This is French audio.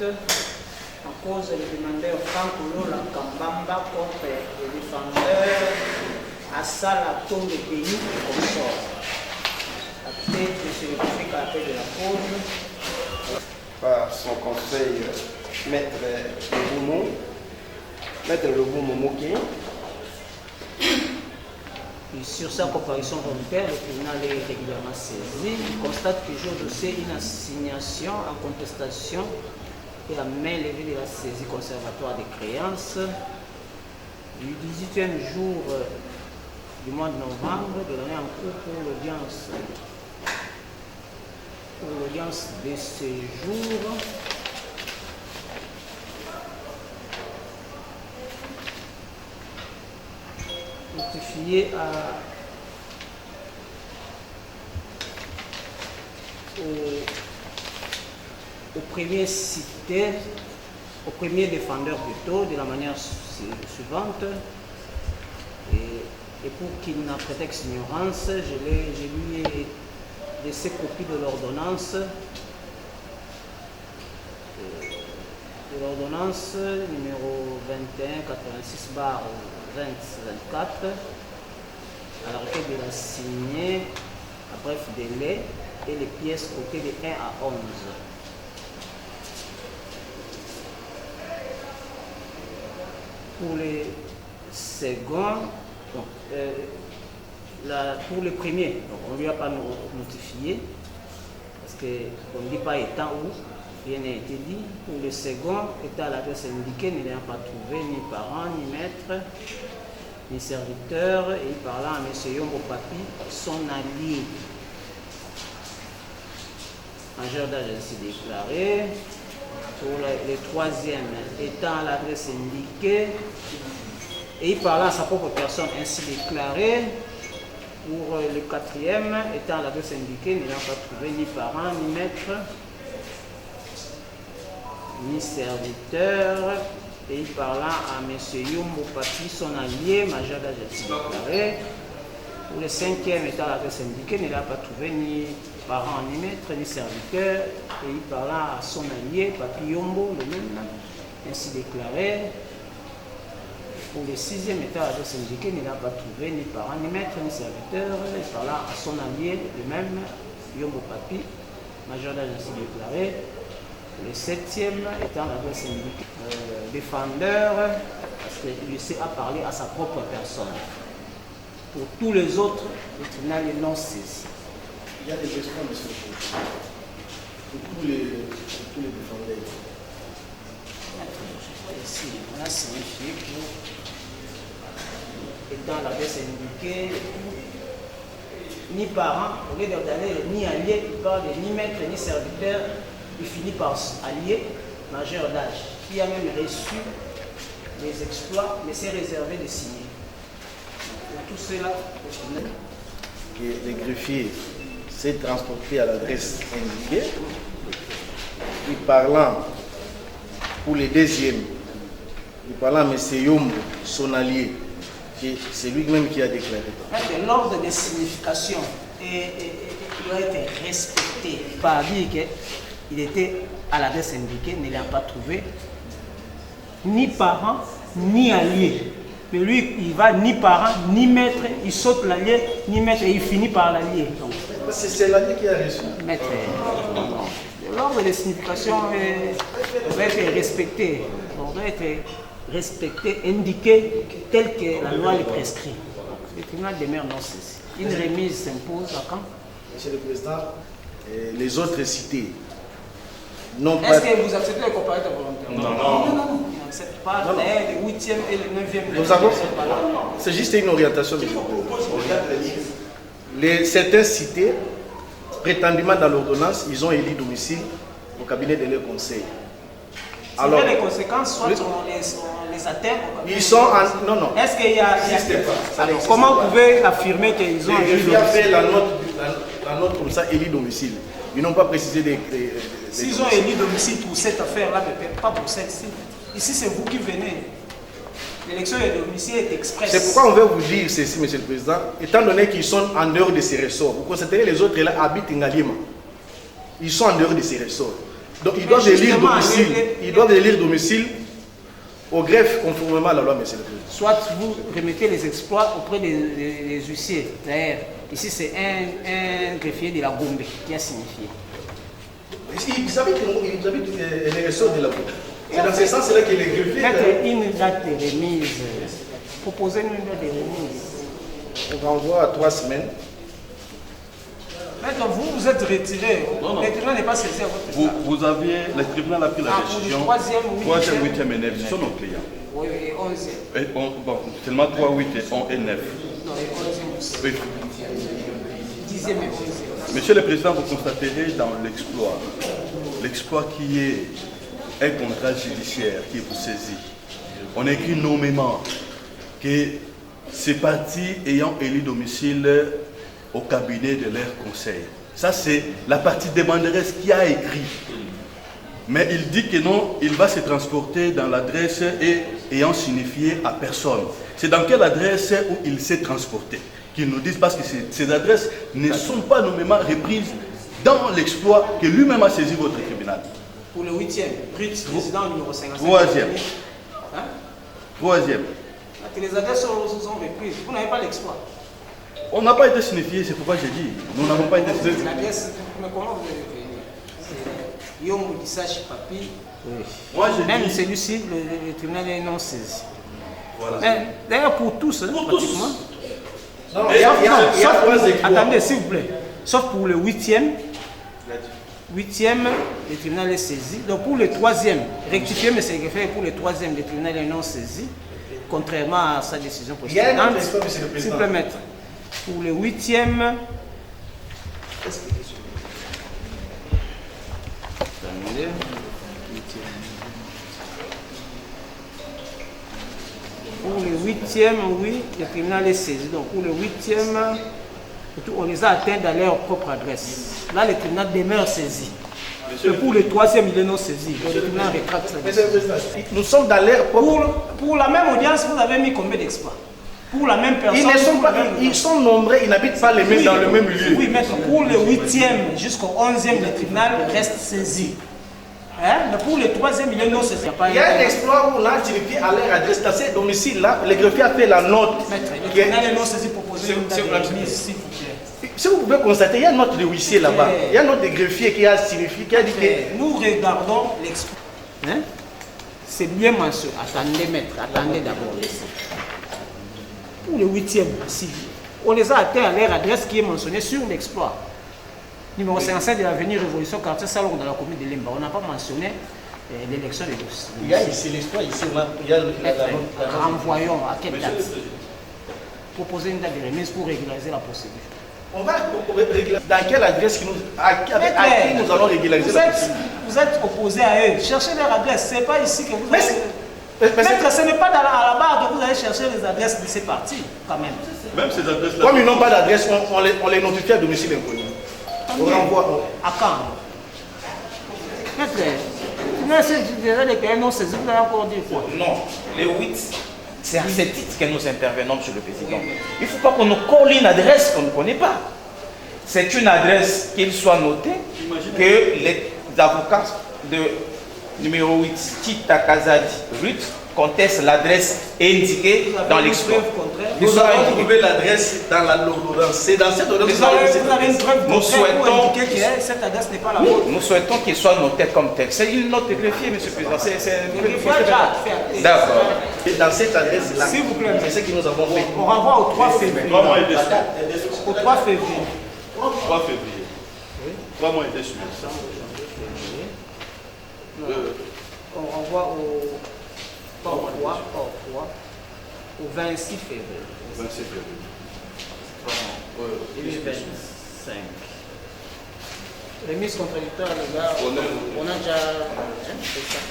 en cause le demandeur Franck Lola Kambamba contre le défendeur Assala Tombe Pays et consort. La tête de ce graphique à la tête de la cause. Par son conseil, Maître Lobo Momoki. Et sur sa comparution volontaire, le tribunal est régulièrement saisi. Il constate toujours dossier une assignation en contestation et la main levée de la saisie conservatoire des créances du 18e jour du mois de novembre de l'année en cours pour l'audience de ce jour. Notifié au premier cité, au premier défendeur plutôt, de la manière suivante. Et pour qu'il n'a prétexte ignorance, je lui ai laissé copie de l'ordonnance. L'ordonnance numéro 2186/2024 à la requête de la signée à bref délai et les pièces cotées de 1 à 11. Pour les seconds, pour le premier, on ne lui a pas notifié parce qu'on ne dit pas étant où. Rien n'a été dit. Pour le second, état à l'adresse indiquée, n'ayant pas trouvé ni parent, ni maître, ni serviteur, et parlant à M. Yombo Papi, son allié, majeur d'âge ainsi déclaré. Pour le troisième, étant à l'adresse indiquée, et parlant à sa propre personne ainsi déclarée. Pour le quatrième, étant à l'adresse indiquée, n'ayant pas trouvé ni parent, ni maître, ni serviteur, et parlant à M. Yombo Papi, son allié, majeur d'âge déclaré. Pour le cinquième, étant à l'adresse indiquée, n'ayant pas trouvé ni parent, ni maître, ni serviteur, et parlant à son allié, Papi Yombo, le même, ainsi déclaré. Pour le sixième, étant à l'adresse indiquée, n'ayant pas trouvé ni parent, ni maître, ni serviteur, et parlant à son allié, le même, Yombo Papi, majeur d'âge ainsi déclaré. Le septième étant l'adresse indiquée, défendeur, parce qu'il sait à parler à sa propre personne. Pour tous les autres, le tribunal est non saisi. Il y a des questions, monsieur le président. Pour tous les défendeurs. Ici, on a signifié que, étant l'adresse indiquée, ni parent, au lieu d'aller ni allié, il parle de ni maître, ni serviteur. Il finit par allier, majeur d'âge, qui a même reçu les exploits, mais c'est réservé de signer. Pour tout cela, le greffier s'est transporté à l'adresse indiquée. Et parlant pour le deuxième, il parlant à M. Yombo, son allié, c'est lui-même qui a déclaré. L'ordre de signification doit être respecté par dire que il était à l'adresse indiquée, ne l'a pas trouvé, ni parent, ni allié. Mais lui, il va ni parent, ni maître, il saute l'allié, ni maître, et il finit par l'allié. C'est l'allié qui a reçu. Maître, l'ordre de signification doit être respecté. On doit être respecté, indiqué, tel que la loi le prescrit. Le tribunal demeure non saisi. Une remise s'impose à quand? Monsieur le Président, les autres cités. Est-ce que vous acceptez les comparatifs volontaires? Non. On n'accepte pas le 8e et le 9e. Nous avons. C'est juste une orientation. Certaines cités, prétendument dans l'ordonnance, ils ont élu domicile au cabinet de leur conseil. Alors, les conséquences, soit on les atteint. Ils sont en. Non. Est-ce qu'il y a. Alors, comment vous pouvez affirmer qu'ils ont élu domicile? Ils ont fait la note comme ça, élu domicile. Ils n'ont pas précisé des. S'ils ont élu domicile pour cette affaire-là, mais pas pour celle-ci. Ici, c'est vous qui venez. L'élection de domicile est express. C'est pourquoi on veut vous dire ceci, Monsieur le Président. Étant donné qu'ils sont en dehors de ces ressorts, vous constatez les autres là habitent en Ngalima. Ils sont en dehors de ces ressorts. Donc ils doivent élire domicile. Ils doivent élire domicile au greffe conformément à la loi, monsieur le président. Soit vous remettez les exploits auprès des huissiers. D'ailleurs, ici c'est un greffier de la Gombe qui a signifié. Ils habitent les ressorts de la Gombe. C'est dans ce sens-là que les greffiers... Faites une date de remise. Proposez-nous une date de remise. On renvoie à 3 semaines. Maître, vous êtes retiré. Non. Le tribunal n'est pas saisi à votre cas. Vous aviez, le tribunal a pris la décision. Pour le 3e, 8e et 9e, ce sont nos clients. Oui, et 11e. Et bon, seulement 3, 8 et 9. Non, et 11e aussi. Oui. 10e et 11e. Monsieur le Président, vous constaterez dans l'exploit qui est un contrat judiciaire qui vous saisit. On écrit nommément que ces parties ayant élu domicile au cabinet de leur conseil. Ça, c'est la partie demanderesse qui a écrit. Mais il dit que non, il va se transporter dans l'adresse et ayant signifié à personne. C'est dans quelle adresse où il s'est transporté qu'ils nous disent, parce que ces adresses ne sont pas nommément reprises dans l'exploit que lui-même a saisi votre tribunal. Pour le 8e, président numéro 55. 3e. Hein? 3e. Les adresses sont reprises. Vous n'avez pas l'exploit. On n'a pas été signifié, c'est pourquoi j'ai dit. Nous n'avons pas été signifiés. L'adresse, mais comment vous avez fait? Yom Gisachi Papi. Moi, j'ai Même dit... celui-ci, le tribunal est non saisi. Voilà. D'ailleurs, pour tous, Pour pratiquement. tous. Non, il y a 3 exploits. Attendez, s'il vous plaît. Sauf pour le 8e. 8e, le tribunal est saisi. Donc pour le 3e, rectifié, mais c'est fait pour le 3e, le tribunal est non saisi, contrairement à sa décision précédente. Il y a un exploit, monsieur le président. S'il vous plaît, maître. Pour le 8e, pour le 8e, oui, le tribunal est saisi. Donc pour le 8e, on les a atteints dans leur propre adresse. Là, le tribunal demeure saisi. Et pour le 3e, il est non saisi. Donc le tribunal rétracte sa décision. Nous sommes dans l'air propre. Pour la même audience, vous avez mis combien d'exploits? Pour la même personne. Ils sont nombreux, ils n'habitent pas les mêmes dans le même lieu. Oui, maître, pour le 8e jusqu'au 11e, le tribunal reste saisi. Hein? Mais pour le 3e, il est non saisi. Il y a un exploit où on a signifié à leur adresse. Dans ces domiciles-là, le greffier a fait la note. Maître, le tribunal est non saisi pour poser une date de remise, s'il vous plaît. Si vous pouvez constater, il y a une note de huissier là-bas. Il y a une note de greffier qui a signifié, qui a dit que... Nous regardons l'exploit. Hein? C'est bien mentionné. Attendez, maître, attendez d'abord. Pour le 8e, si on les a atteints à leur adresse qui est mentionnée sur l'exploit. Numéro 55 de l'avenue Révolution, quartier Salon dans la commune de Lemba. On n'a pas mentionné l'élection des dossiers. Il y a ici l'exploit, ici, il y a la note. Renvoyons à quelle date? Proposer une date de remise pour régulariser la procédure. On va régulariser. Dans quelle adresse à qui nous allons régulariser la procédure? Vous êtes opposé à eux. Cherchez leur adresse. Ce n'est pas ici que vous allez... Maître, ce n'est pas à la barre que vous allez chercher les adresses de ces partis, quand même. Même ces adresses-là... Comme ils n'ont pas d'adresse, on les notifie à domicile inconnu. On renvoie. À quand? Maître, c'est déjà les pays non saisis, vous allez encore dire quoi? Non, les 8, c'est à ce titre que nous intervenons, Monsieur le Président. Il ne faut pas qu'on nous colle une adresse qu'on ne connaît pas. C'est une adresse qu'il soit noté que les avocats de numéro 8, Tita Kazadi Ruth, contestent l'adresse indiquée dans l'exploit. Nous avons trouvé l'adresse dans l'ordonnance. C'est dans cette ordonnance. Vous avez une preuve Nous souhaitons que cette adresse n'est pas la vôtre. Nous souhaitons qu'il soit noté comme tel. C'est une note de greffier, Monsieur le Président. D'accord. Dans cette adresse-là, s'il vous plaît, c'est ce que nous avons fait. On renvoie au 3 février. 3 mois et 2 semaines. Au 3 février. 3 février. 3 mois et 2 semaines. On renvoie au 26 février. 26 février. 2025. Remise contradictoire, les gars. On a déjà fait ça.